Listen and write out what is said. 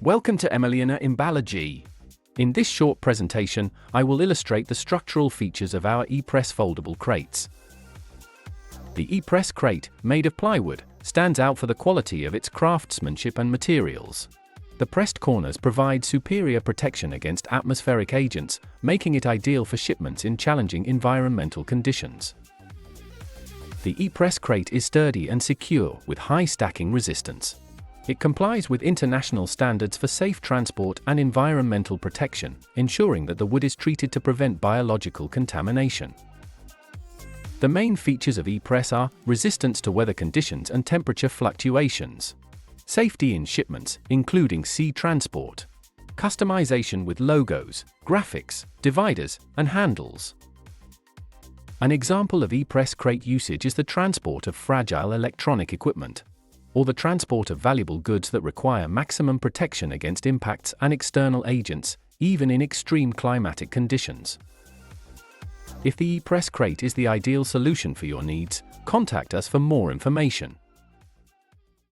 Welcome to Emiliana Imballaggi. In this short presentation, I will illustrate the structural features of our e-press foldable crates. The e-press crate, made of plywood, stands out for the quality of its craftsmanship and materials. The pressed corners provide superior protection against atmospheric agents, making it ideal for shipments in challenging environmental conditions. The e-press crate is sturdy and secure, with high stacking resistance. It complies with international standards for safe transport and environmental protection, ensuring that the wood is treated to prevent biological contamination. The main features of e-press are resistance to weather conditions and temperature fluctuations, safety in shipments, including sea transport, customization with logos, graphics, dividers, and handles. An example of e-press crate usage is the transport of fragile electronic equipment, or the transport of valuable goods that require maximum protection against impacts and external agents, even in extreme climatic conditions. If the e-press crate is the ideal solution for your needs, contact us for more information.